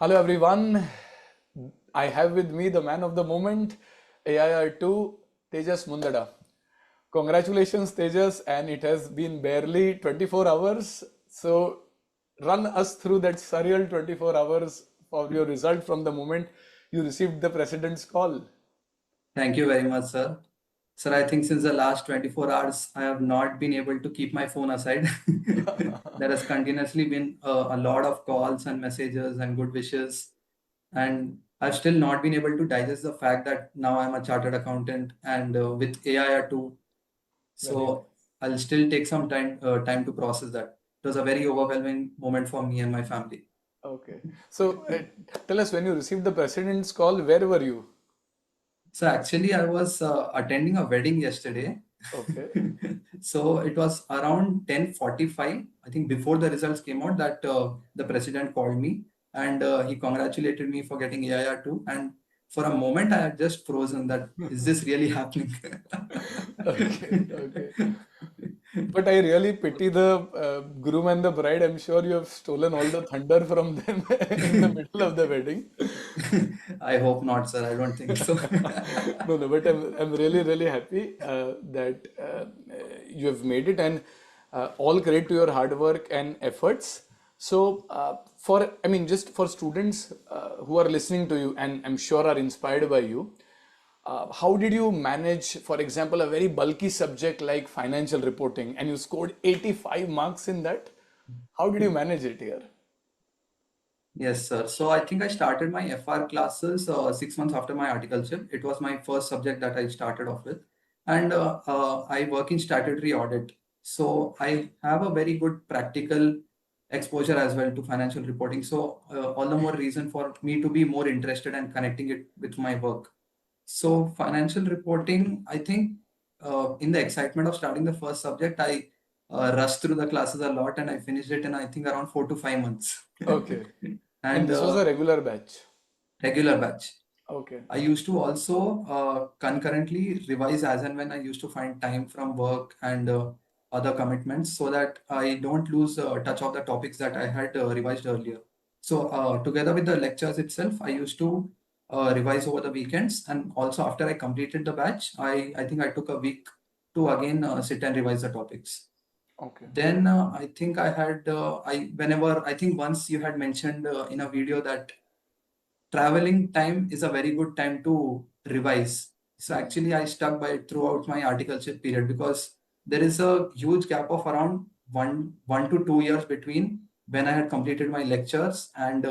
Hello everyone. I have with me the man of the moment, AIR2, Tejas Mundada. Congratulations, Tejas, and it has been barely 24 hours. So, run us through that surreal 24 hours for your result from the moment you received the president's call. Thank you very much, sir. Sir, I think since the last 24 hours, I have not been able to keep my phone aside. There has continuously been a lot of calls and messages and good wishes. And I've still not been able to digest the fact that now I'm a chartered accountant and with AI too. Right. So I'll still take some time to process that. It was a very overwhelming moment for me and my family. Okay. So, tell us when you received the president's call, where were you? So actually, I was attending a wedding yesterday. Okay. So it was around 10:45, I think, before the results came out, that the president called me and he congratulated me for getting AIR too. And for a moment, I had just frozen that, is this really happening? Okay. Okay. But I really pity the groom and the bride. I'm sure you have stolen all the thunder from them in the middle of the wedding. I hope not, sir. I don't think so. No, no, but I'm really, really happy that you have made it, and all credit to your hard work and efforts. So, I mean, just for students who are listening to you and I'm sure are inspired by you, how did you manage, for example, a very bulky subject like financial reporting, and you scored 85 marks in that? How did you manage it here? Yes, sir. So I think I started my FR classes 6 months after my articleship. It was my first subject that I started off with. And I work in statutory audit. So I have a very good practical exposure as well to financial reporting. So all the more reason for me to be more interested and connecting it with my work. So financial reporting, I think in the excitement of starting the first subject, I rushed through the classes a lot and I finished it in, I think, around 4 to 5 months. Okay. And And this was a regular batch. regular batch. Okay. I used to also concurrently revise as and when I used to find time from work and other commitments so that I don't lose touch of the topics that I had revised earlier. So, together with the lectures itself, I used to revise over the weekends. And also, after I completed the batch, I think I took a week to again sit and revise the topics. Okay. Then I think whenever, I think once you had mentioned in a video that traveling time is a very good time to revise. So Hmm. actually, I stuck by it throughout my articleship period because there is a huge gap of around 1 to 2 years between when I had completed my lectures and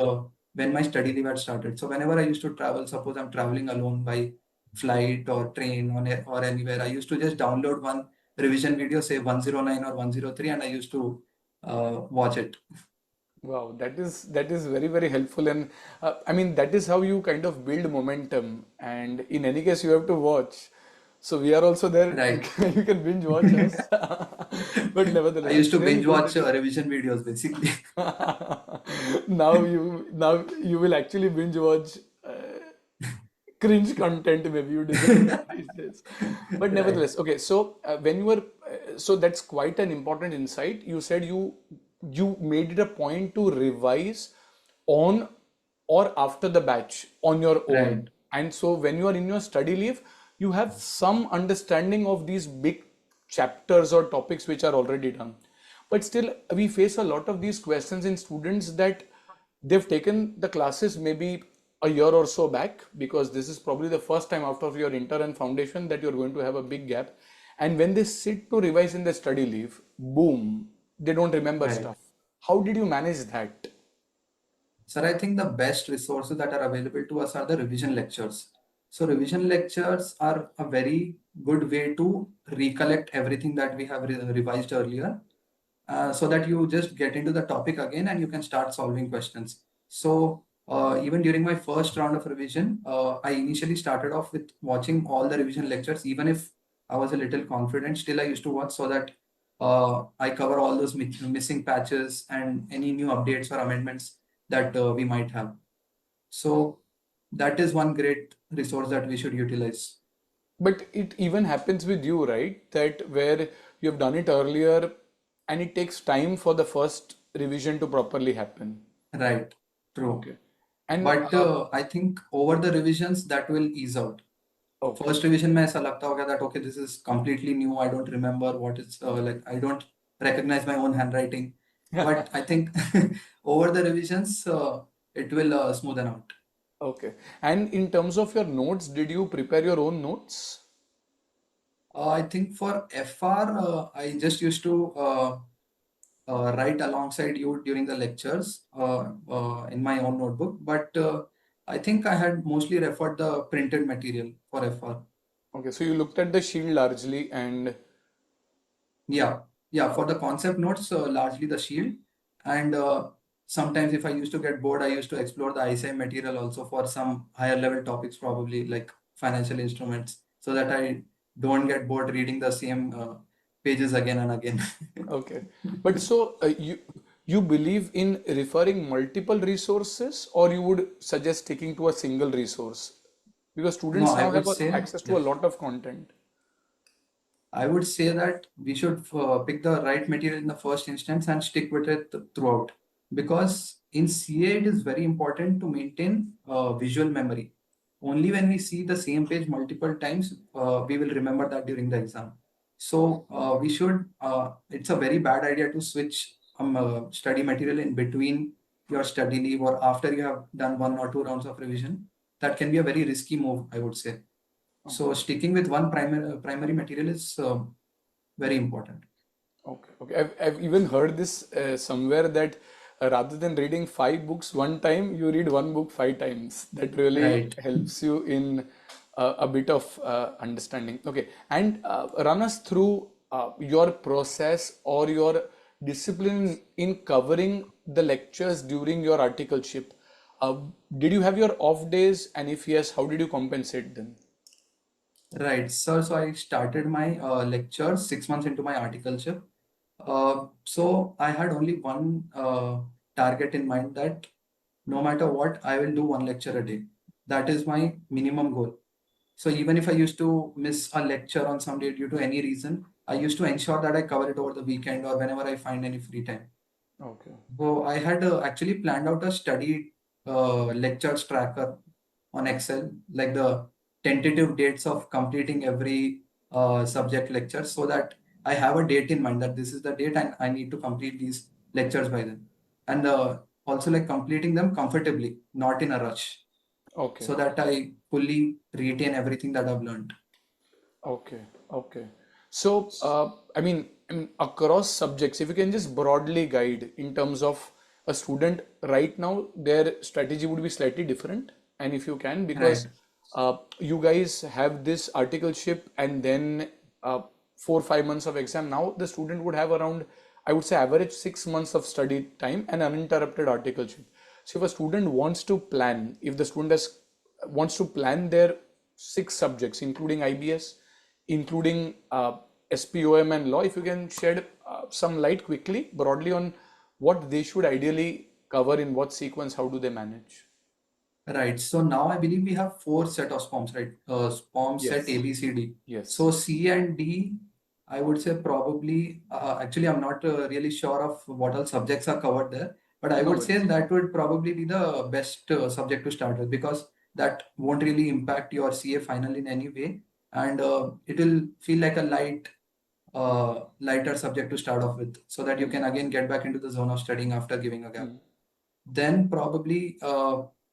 when my study leave had started. So whenever I used to travel, suppose I'm traveling alone by flight or train or anywhere, I used to just download one revision video, say 109 or 103, and I used to watch it. Wow, that is very, very helpful, and I mean that is how you kind of build momentum. And in any case, you have to watch. So we are also there. You Right. can, you can binge watch us, but I nevertheless, used it's to really binge good watch that you. revision videos basically. Now you will actually binge watch cringe content. Maybe you deserve that these days. But Right. nevertheless, okay. So when you were, so that's quite an important insight. You said you made it a point to revise on or after the batch on your own. Right. And so when you are in your study leave, you have some understanding of these big chapters or topics which are already done. But still, we face a lot of these questions in students that they've taken the classes maybe a year or so back, because this is probably the first time after your inter and foundation that you're going to have a big gap. And when they sit to revise in the study leave, boom, they don't remember Right. stuff. How did you manage that? Sir, I think the best resources that are available to us are the revision lectures. So revision lectures are a very good way to recollect everything that we have revised earlier, so that you just get into the topic again and you can start solving questions. So even during my first round of revision, I initially started off with watching all the revision lectures. Even if I was a little confident, still I used to watch so that I cover all those missing patches and any new updates or amendments that we might have. So that is one great resource that we should utilize. But it even happens with you, right? That where you have done it earlier and it takes time for the first revision to properly happen. Right. True. Okay. And But I think over the revisions that will ease out. okay. First revision में ऐसा लगता होगा that okay, this is completely new, I don't remember what it's like, I don't recognize my own handwriting, but I think over the revisions it will smoothen out. Okay. And in terms of your notes, did you prepare your own notes? I think for FR I just used to write alongside you during the lectures in my own notebook, but I think I had mostly referred the printed material for FR. Okay, so you looked at the shield largely and Yeah, yeah. For the concept notes, largely the shield, and sometimes if I used to get bored, I used to explore the ISI material also for some higher level topics, probably like financial instruments, so that I don't get bored reading the same pages again and again. okay. But so you believe in referring multiple resources, or you would suggest sticking to a single resource? Because No, students I now would have say, access to yeah. a lot of content. I would say that we should pick the right material in the first instance and stick with it throughout. Because in CA, it is very important to maintain visual memory. Only when we see the same page multiple times, we will remember that during the exam. So it's a very bad idea to switch study material in between your study leave or after you have done 1 or 2 rounds of revision. That can be a very risky move, I would say. So Okay. sticking with one primary material is very important. Okay, okay. I've even heard this somewhere that rather than reading 5 books one time, you read one book 5 times. That really Right. helps you in a bit of understanding. Okay, and run us through your process or your discipline in covering the lectures during your articleship. Uh, did you have your off days? And if yes, how did you compensate them? Right. So I started my lecture 6 months into my articleship. So I had only one target in mind, that no matter what, I will do one lecture a day. That is my minimum goal. So even if I used to miss a lecture on some day due to any reason, I used to ensure that I cover it over the weekend or whenever I find any free time. Okay. So I had actually planned out a study lectures tracker on Excel, like the tentative dates of completing every subject lecture, so that I have a date in mind that this is the date and I need to complete these lectures by then. And also like completing them comfortably, not in a rush, Okay. so that I fully retain everything that I've learned. Okay, okay. So, across subjects, if you can just broadly guide in terms of a student right now, their strategy would be slightly different. And if you can, because Right, you guys have this articleship and then 4 5 months of exam. Now the student would have around, I would say, average 6 months of study time and uninterrupted articleship. So if a student wants to plan, if the student wants to plan their 6 subjects, including IBS, including SPOM and law, if you can shed some light quickly, broadly on what they should ideally cover in what sequence, how do they manage? right. So now I believe we have four set of SPOMs, right? SPOM set A, Yes, B, C, D. yes. So C and D, I would say probably, actually, I'm not really sure of what all subjects are covered there, but I No would say worries. that would probably be the best subject to start with, because that won't really impact your CA final in any way. And it will feel like a lighter subject to start off with, so that you Hmm. can again get back into the zone of studying after giving a gap. Hmm. Then probably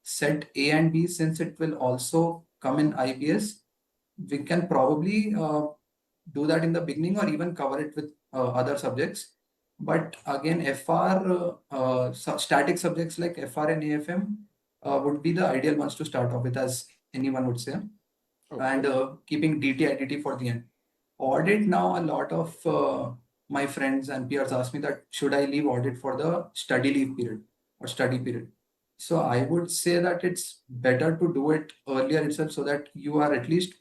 set A and B, since it will also come in IBS, we can probably do that in the beginning or even cover it with other subjects. But again, FR, static subjects like FR and AFM would be the ideal ones to start off with, as anyone would say, and Okay. keeping DT, IDT for the end. Audit, now a lot of my friends and peers ask me that should I leave audit for the study leave period or study period. So I would say that it's better to do it earlier itself, so that you are at least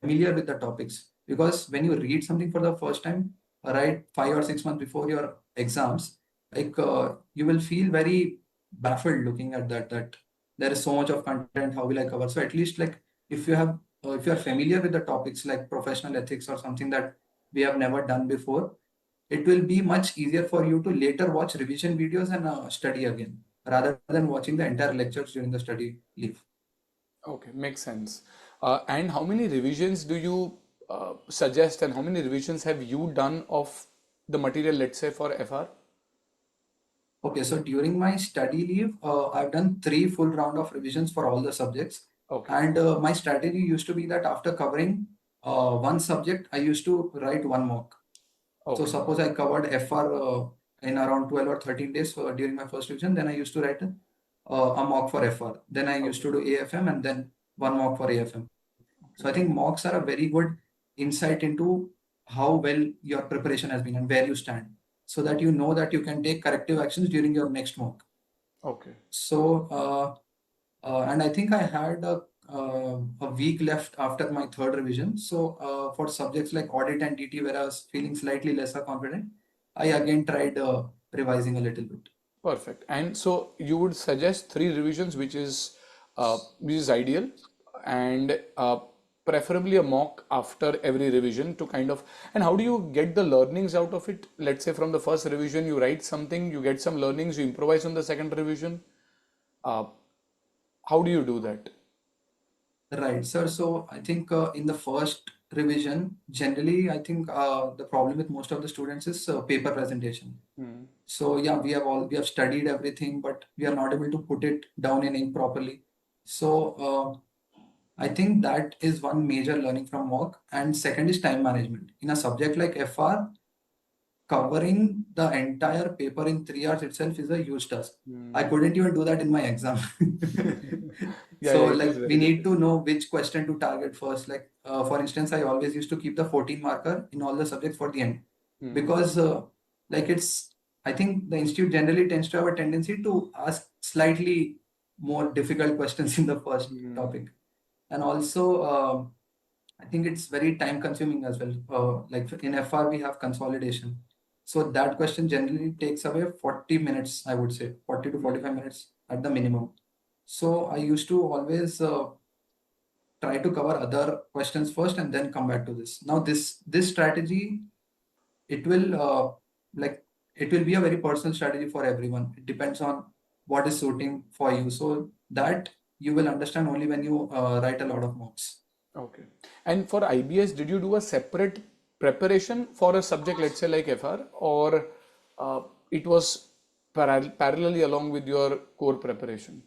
familiar with the topics. Because when you read something for the first time, right, 5 or 6 months before your exams, like you will feel very baffled looking at that there is so much of content. How will I cover? So at least like if you have if you are familiar with the topics like professional ethics or something that we have never done before, it will be much easier for you to later watch revision videos and study again. rather than watching the entire lectures during the study leave. Okay, makes sense. And how many revisions do you suggest, and how many revisions have you done of the material, let's say for FR? Okay, so during my study leave, I've done three full round of revisions for all the subjects. Okay, And my strategy used to be that after covering one subject, I used to write one mock. So okay, suppose I covered FR in around 12 or 13 days during my first revision, then I used to write a mock for FR. Then I used okay, to do AFM and then one mock for AFM. So okay, I think mocks are a very good insight into how well your preparation has been and where you stand, so that you know that you can take corrective actions during your next mock. okay. So, and I think I had a week left after my third revision. So, for subjects like audit and DT, where I was feeling slightly lesser confident, I again tried revising a little bit. Perfect. And so you would suggest three revisions, which is ideal, and preferably a mock after every revision to kind of. And how do you get the learnings out of it? Let's say from the first revision, you write something, you get some learnings, you improvise on the second revision. Uh, how do you do that? Right, sir. So I think in the first revision, generally, I think the problem with most of the students is paper presentation. Hmm. So yeah, we have studied everything, but we are not able to put it down in ink properly. So I think that is one major learning from mock. And second is time management. In a subject like FR, covering the entire paper in 3 hours itself is a huge task. I Hmm. couldn't even do that in my exam. Yeah, So yeah, it is like we very need to difficult. know which question to target first. Like for instance, I always used to keep the 14 marker in all the subjects for the end, Hmm. because like it's I think the institute generally tends to have a tendency to ask slightly more difficult questions in the first Hmm. topic. And also I think it's very time consuming as well. Like in FR, we have consolidation. So that question generally takes away 40 minutes, I would say, 40 to Hmm. 45 minutes at the minimum. So I used to always try to cover other questions first and then come back to this. Now, this strategy, it will like it will be a very personal strategy for everyone. It depends on what is suiting for you. So that you will understand only when you write a lot of mocks. Okay. And for IBS, did you do a separate preparation for a subject, let's say like FR, or it was parallelly along with your core preparation?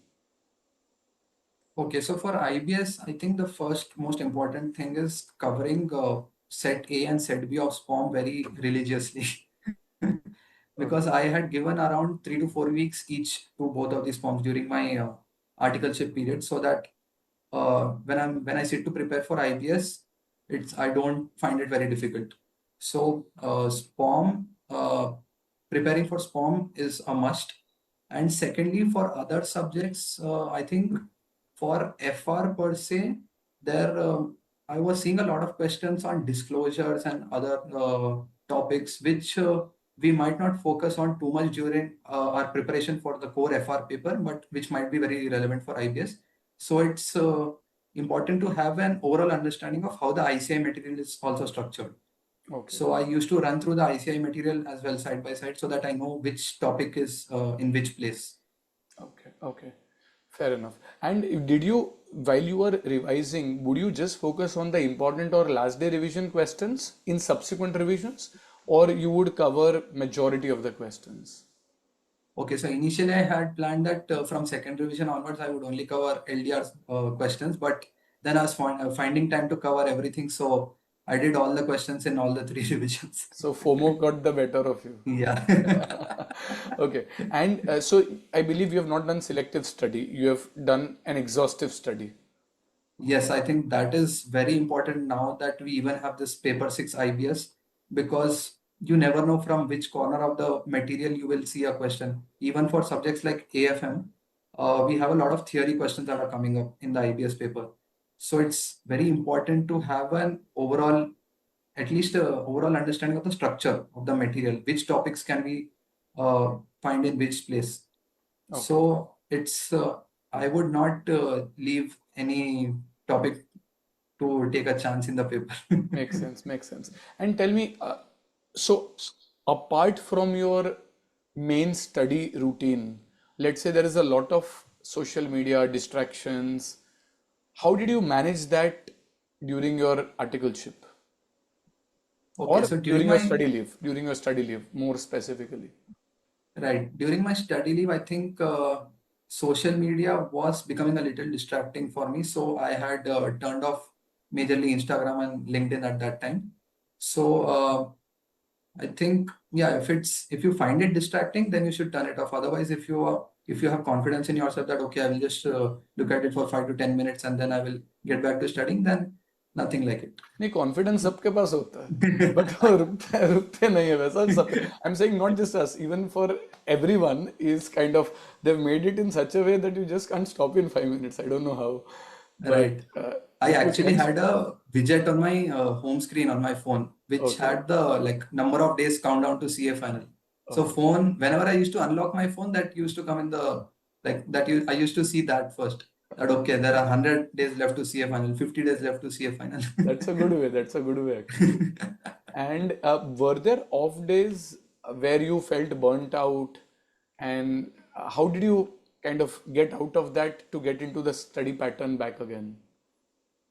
Okay, so for IBS, I think the first most important thing is covering set A and set B of SPOM very religiously. Because Okay. I had given around 3 to 4 weeks each to both of these forms during my articleship period, so that when I sit to prepare for IBS, it's I don't find it very difficult. So SPOM preparing for SPOM is a must. And secondly, for other subjects, I think for FR per se, there I was seeing a lot of questions on disclosures and other topics which we might not focus on too much during our preparation for the core FR paper, but which might be very relevant for IBS. So it's important to have an overall understanding of how the ICI material is also structured. Okay. So I used to run through the ICI material as well side by side, so that I know which topic is in which place. Okay. Okay. Fair enough. And did you, while you were revising, would you just focus on the important or last day revision questions in subsequent revisions, or you would cover majority of the questions? Okay, so initially I had planned that from second revision onwards I would only cover LDR questions, but then I was finding time to cover everything, so I did all the questions in all the three revisions. So FOMO got the better of you. Yeah. Okay. And so I believe you have not done selective study. You have done an exhaustive study. Yes, I think that is very important now that we even have this paper 6 IBS, because you never know from which corner of the material you will see a question. Even for subjects like AFM, we have a lot of theory questions that are coming up in the IBS paper. So it's very important to have an overall, at least a overall understanding of the structure of the material, which topics can we find in which place. Okay. So it's I would not leave any topic to take a chance in the paper. Makes sense. Makes sense. And tell me, so apart from your main study routine, let's say there is a lot of social media distractions. How did you manage that during your articleship Okay, or so during your study leave more specifically? during my study leave, I think social media was becoming a little distracting for me. So I had turned off majorly Instagram and LinkedIn at that time. So I think, yeah, if you find it distracting, then you should turn it off. Otherwise, if you have confidence in yourself that okay, I will just look at it for 5 to 10 minutes and then I will get back to studying, then nothing like it. नहीं, confidence सबके पास होता है, but वो रुकते नहीं है वैसा सब. I am saying not just us, even for everyone is kind of, they've made it in such a way that you just can't stop in 5 minutes. I don't know how, but Right. I if you actually can had stop. a widget on my home screen on my phone, which Okay. had the like number of days countdown to CA final. So Okay. phone, whenever I used to unlock my phone, that used to come in the like that you I used to see that first. That okay, there are 100 days left to CA final, 50 days left to CA final. That's a good way. That's a good way, actually. And were there off days where you felt burnt out? And how did you kind of get out of that to get into the study pattern back again?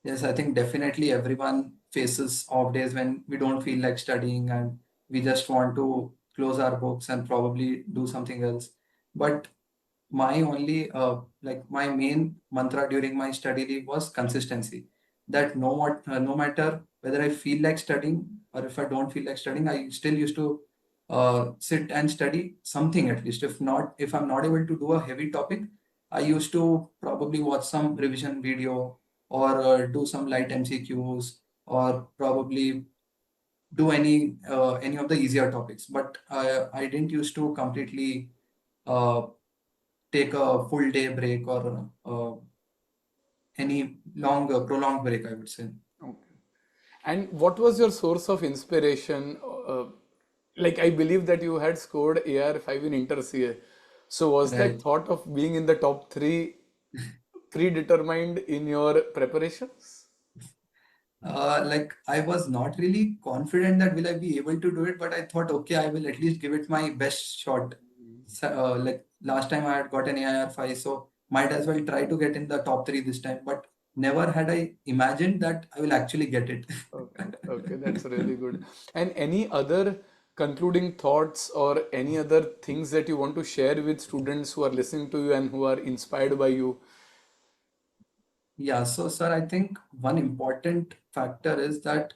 Yes, I think definitely everyone faces off days when we don't feel like studying and we just want to close our books and probably do something else. But my only like my main mantra during my study leave was consistency. That no matter whether I feel like studying or if I don't feel like studying, I still used to sit and study something at least. If I'm not able to do a heavy topic, I used to probably watch some revision video or do some light MCQs or probably do any of the easier topics. But I didn't used to completely uh, take a full day break or any long prolonged break, I would say. Okay. And what was your source of inspiration? Like, I believe that you had scored AR5 in Inter CA. So was that Right. thought of being in the top three predetermined in your preparations? Like I was not really confident that will I be able to do it, but I thought, okay, I will at least give it my best shot. So, like last time I had got an AIR5, so might as well try to get in the top three this time. But never had I imagined that I will actually get it. Okay, okay, that's really good. And any other concluding thoughts or any other things that you want to share with students who are listening to you and who are inspired by you? Yeah, so sir, I think one important factor is that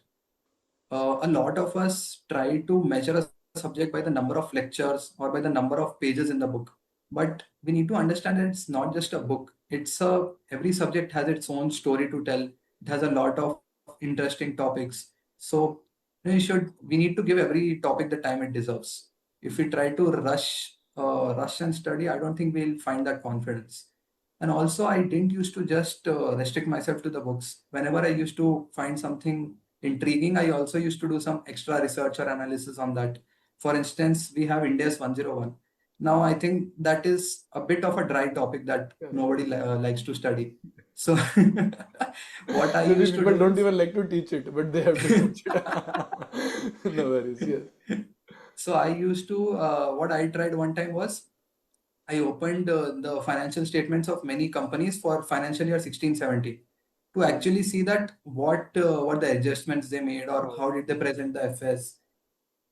a lot of us try to measure a subject by the number of lectures or by the number of pages in the book. But we need to understand that it's not just a book. Every subject has its own story to tell. It has a lot of interesting topics. So we need to give every topic the time it deserves. If we try to rush and study, I don't think we'll find that confidence. And also, I didn't used to just restrict myself to the books. Whenever I used to find something intriguing, I also used to do some extra research or analysis on that. For instance, we have India's 101. Now, I think that is a bit of a dry topic that Correct. nobody likes to study. So, what I Maybe used to people do don't is, even like to teach it, but they have to teach it. No worries, yes. so I used to, what I tried one time was I opened the financial statements of many companies for financial year 16-17 to actually see that what the adjustments they made or Oh, how did they present the FS.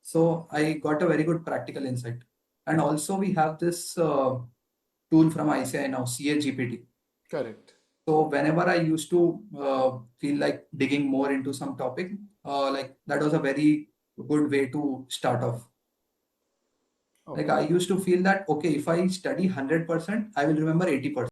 So I got a very good practical insight. And also we have this tool from ICI now, CAGPT. correct. So whenever I used to feel like digging more into some topic, like that was a very good way to start off. Like Okay. I used to feel that okay, if I study 100%, I will remember 80%.